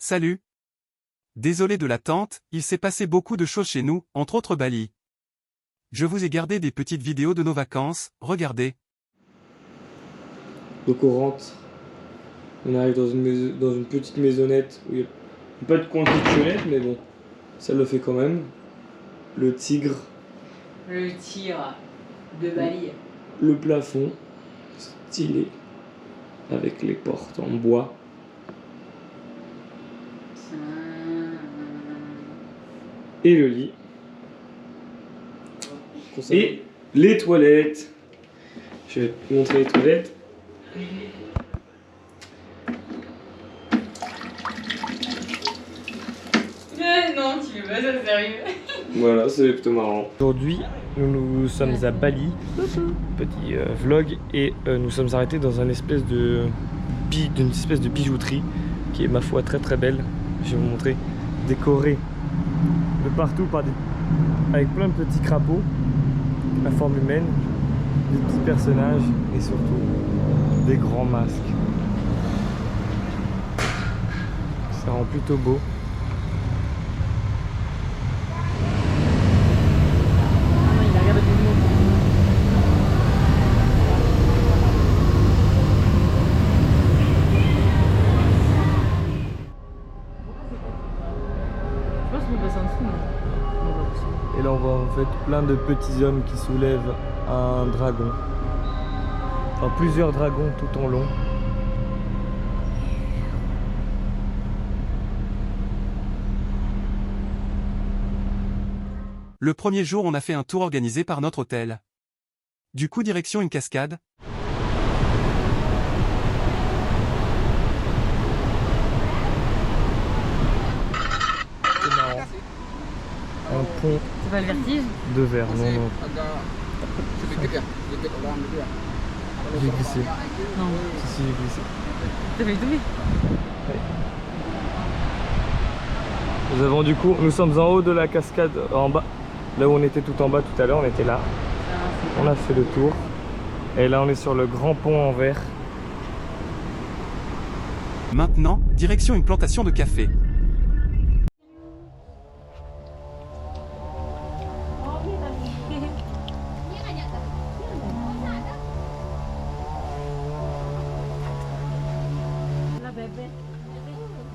Salut. Désolé de l'attente, il s'est passé beaucoup de choses chez nous, entre autres Bali. Je vous ai gardé des petites vidéos de nos vacances, regardez. Donc on rentre, on arrive dans une petite maisonnette où il n'y a pas de constitutionnette, mais bon, ça le fait quand même. Le tigre. Le tir de Bali. Le plafond, stylé, avec les portes en bois. Et le lit. Et les toilettes. Je vais te montrer les toilettes. Non, tu veux pas ça sérieux. Voilà, c'est plutôt marrant. Aujourd'hui, nous sommes à Bali. Petit vlog. Et nous sommes arrêtés dans une espèce de bijouterie qui est, ma foi, très très belle. Je vais vous montrer. Décorée de partout avec plein de petits crapauds à forme humaine, des petits personnages et surtout des grands masques. Ça rend plutôt beau. Et là on voit en fait plein de petits hommes qui soulèvent un dragon. Enfin plusieurs dragons tout en long. Le premier jour on a fait un tour organisé par notre hôtel. Du coup direction une cascade. C'est marrant. Un pont. C'est pas le vertige? De verre, non, non. J'ai glissé. Non. Si, j'ai glissé. T'as failli tomber? Ouais. Nous sommes en haut de la cascade, en bas. Là où on était tout en bas tout à l'heure, on était là. On a fait le tour. Et là on est sur le grand pont en verre. Maintenant, direction une plantation de café.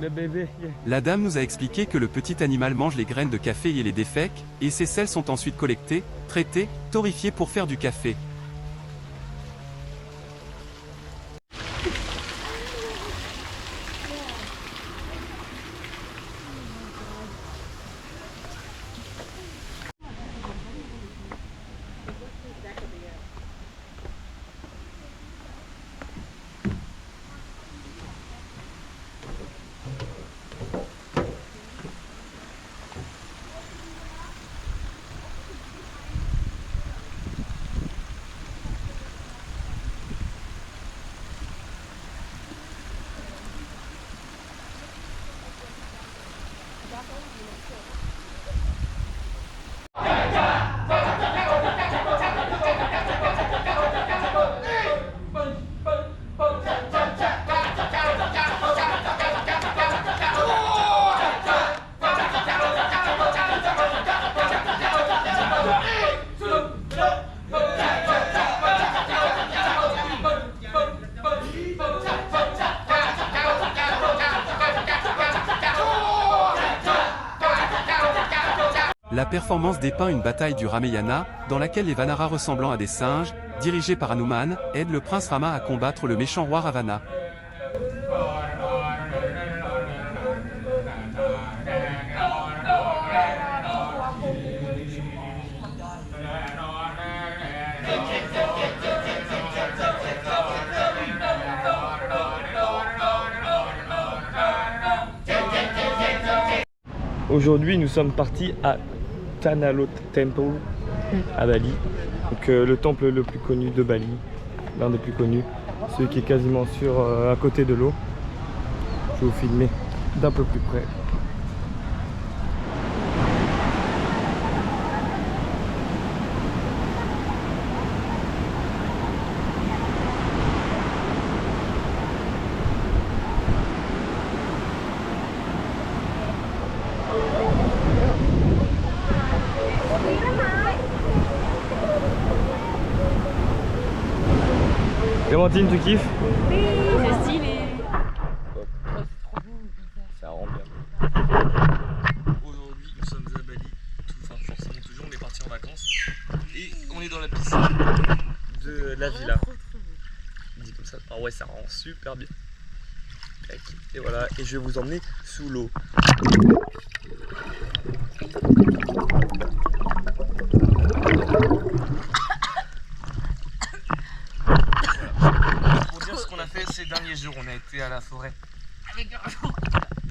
Le bébé. La dame nous a expliqué que le petit animal mange les graines de café et les défèque, et ces sels sont ensuite collectés, traités, torréfiés pour faire du café. La performance dépeint une bataille du Ramayana, dans laquelle les Vanaras ressemblant à des singes, dirigés par Hanuman, aident le prince Rama à combattre le méchant roi Ravana. Aujourd'hui nous sommes partis à Tanah Lot Temple à Bali. Donc le temple le plus connu de Bali, l'un des plus connus, celui qui est quasiment à côté de l'eau. Je vais vous filmer d'un peu plus près. Clémentine, tu kiffes? Oui, c'est stylé. Ça rend bien. Aujourd'hui, nous sommes à Bali. Enfin, forcément, toujours, on est parti en vacances. Et on est dans la piscine de la villa. Dit comme ça. Ah ouais, ça rend super bien. Et voilà, et je vais vous emmener sous l'eau. Pour dire ce qu'on a fait ces derniers jours, on a été à la forêt. Avec 15 jours.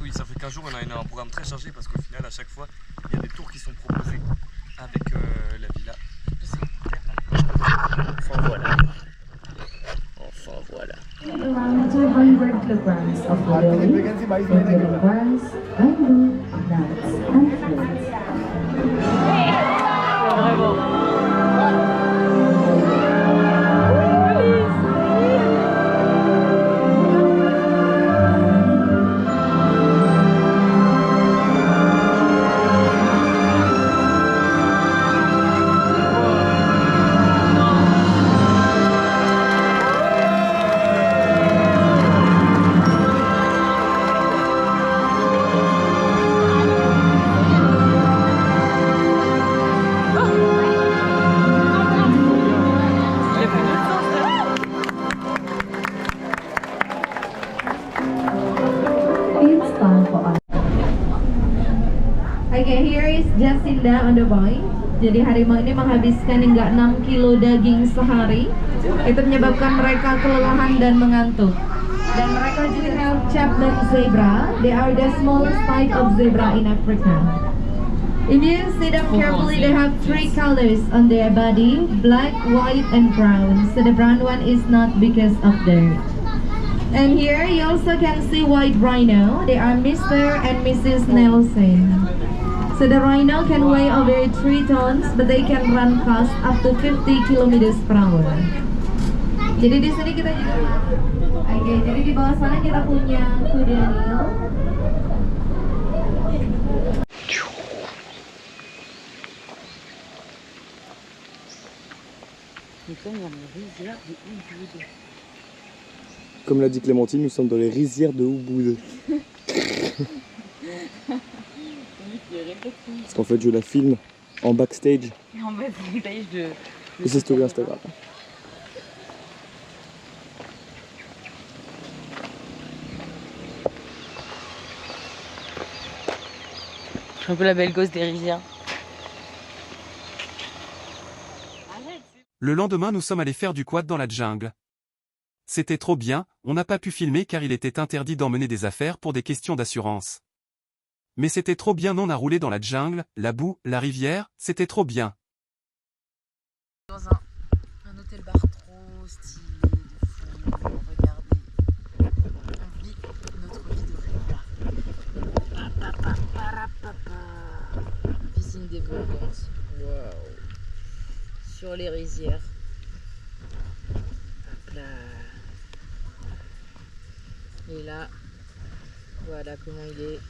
Oui, ça fait 15 jours, on a un programme très chargé parce qu'au final, à chaque fois, il y a des tours qui sont proposés avec la villa. Enfin voilà. Enfin voilà. Around 200 kilograms of lily, including grass, bamboo, nuts, and fruits. Okay, here is Jacinda on the boy. Jadi harimau ini menghabiskan hingga 6 kilo daging sehari. Itu menyebabkan mereka kelelahan dan mengantuk. Dan mereka juga have Chapman zebra. They are the smallest type of zebra in Africa. If you see them carefully, they have 3 colors on their body: black, white, and brown. So the brown one is not because of dirt. And here you also can see white rhino. They are Mr. and Mrs. Nelson. So the rhino can weigh over 3 tons, but they can run fast up to 50 kilometers per hour. Jadi di sini kita juga, oke, jadi di bawah sana kita punya kuda Nil. Comme l'a dit Clémentine, nous sommes dans les rizières de Ubud. Parce qu'en fait je la filme en backstage En fait, de ses stories Instagram. Je suis un peu la belle gosse des rizières. Le lendemain, nous sommes allés faire du quad dans la jungle. C'était trop bien, on n'a pas pu filmer car il était interdit d'emmener des affaires pour des questions d'assurance. Mais c'était trop bien, on a roulé dans la jungle, la boue, la rivière, c'était trop bien. Dans un hôtel bar trop stylé, de fou, regardez. On vit notre vie de rêve. Piscine des Volgans. Waouh. Sur les rizières. Hop là. Et là, voilà comment il est.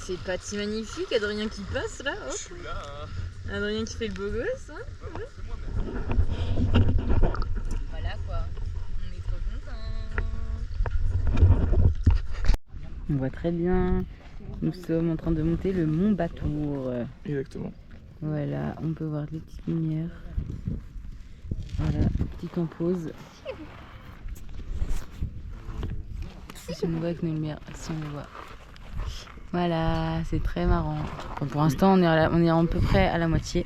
C'est pas si magnifique, Adrien qui passe là, hop. Je suis là, hein. Adrien qui fait le beau gosse, hein. C'est moi-même. Voilà quoi, on est trop contents. On voit très bien, nous sommes en train de monter le mont Batour. Exactement. Voilà, on peut voir les petites lumières. Voilà, petit en pause. Si on le voit avec nos lumières, si on le voit. Voilà, c'est très marrant. Bon, pour l'instant, on est à peu près à la moitié.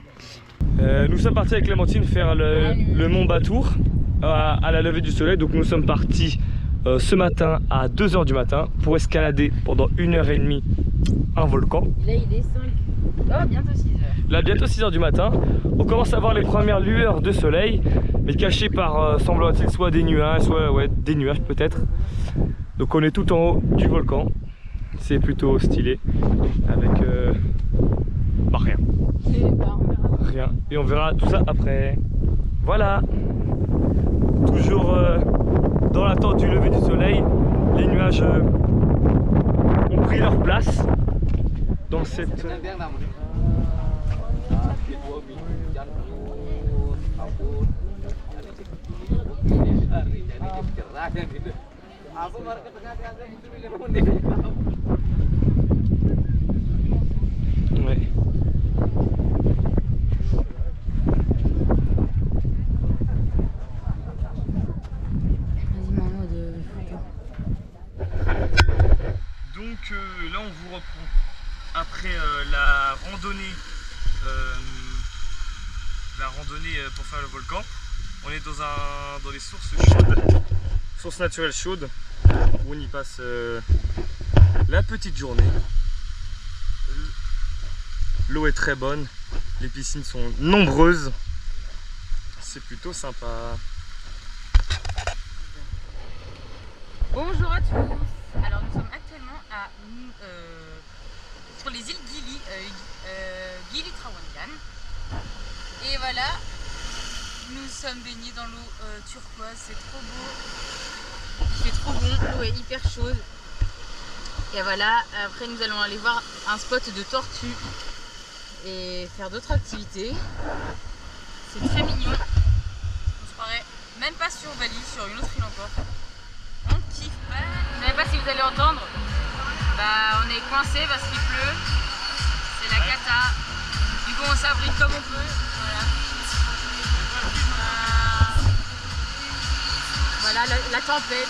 Nous sommes partis avec Clémentine faire le mont Batour à la levée du soleil. Donc nous sommes partis ce matin à 2 h du matin pour escalader pendant 1h30 un volcan. Là, il est 5. Oh, bientôt 6 h. Là, bientôt 6 h du matin. On commence à voir les premières lueurs de soleil, mais cachées par, semble-t-il, soit des nuages, soit des nuages peut-être. Donc on est tout en haut du volcan. C'est plutôt stylé. Avec rien. Rien. Et on verra tout ça après. Voilà. Toujours dans l'attente du lever du soleil. Les nuages ont pris leur place dans cette... Ouais. Donc là on vous reprend après la randonnée pour faire le volcan. On est dans les sources chaudes, sources naturelles chaudes, où on y passe la petite journée. L'eau est très bonne, les piscines sont nombreuses, c'est plutôt sympa. Bonjour à tous. Alors nous sommes actuellement sur les îles Gili, Gili Trawangan. Et voilà, nous sommes baignés dans l'eau turquoise, c'est trop beau, il fait trop bon, l'eau est hyper chaude. Et voilà, après nous allons aller voir un spot de tortues et faire d'autres activités. C'est très mignon, on se croirait même pas sur Bali, sur une autre île encore. On kiffe pas. Je ne sais pas si vous allez entendre, bah on est coincé parce qu'il pleut, c'est la cata. Du coup on s'abrite comme on peut. Voilà la tempête.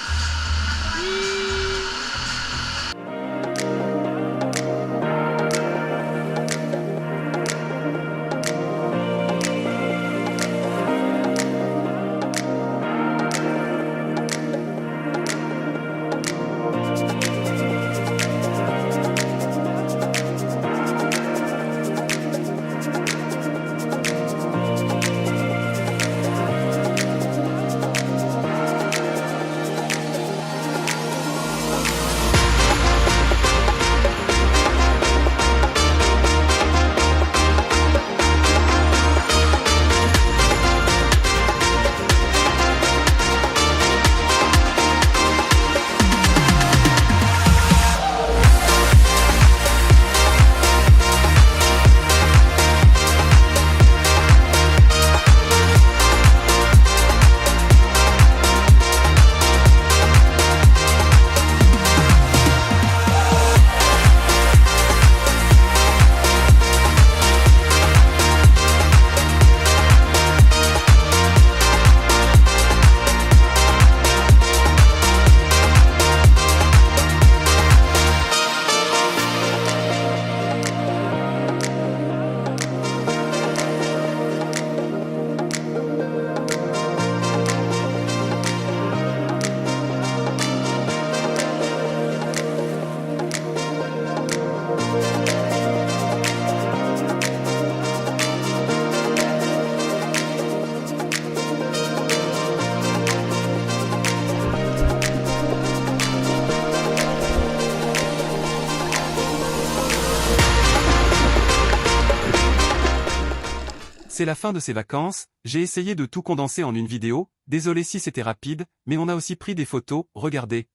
C'est la fin de ces vacances, j'ai essayé de tout condenser en une vidéo, désolé si c'était rapide, mais on a aussi pris des photos, regardez.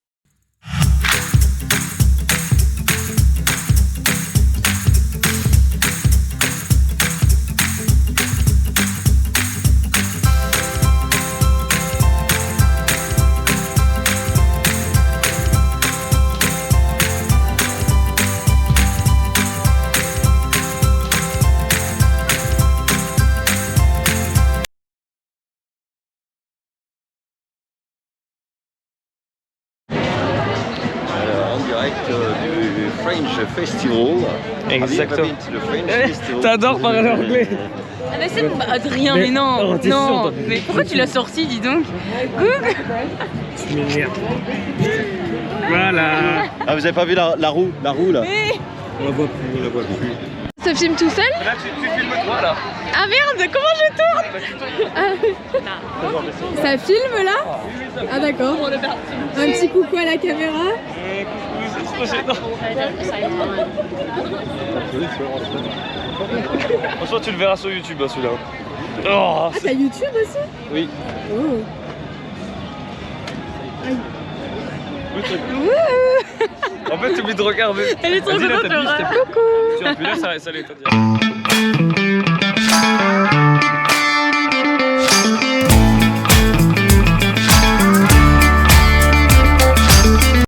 Du French Festival. Exactement. Le French Festival. T'adores parler anglais. Ah mais c'est Adrien, mais non, oh, non, sûr, mais pourquoi tu l'as sorti, dis donc? Coucou. Tu m'énerves. Voilà. Ah, vous avez pas vu la roue là? Oui. On la voit plus, on la voit plus. Ça filme tout seul? Là, tu filmes toi là. Ah merde, comment je tourne? Ça filme là? Ah d'accord. Un petit coucou à la caméra. Coucou, c'est trop gênant. Franchement, tu le verras sur YouTube hein, celui-là. Oh, Ah t'as YouTube aussi? oui. Oh. En fait, tu oublies de regarder. Elle est trop Vas-y, là, contente, t'as vu, Laura. Coucou. Tu vois, puis là, ça allait te dire.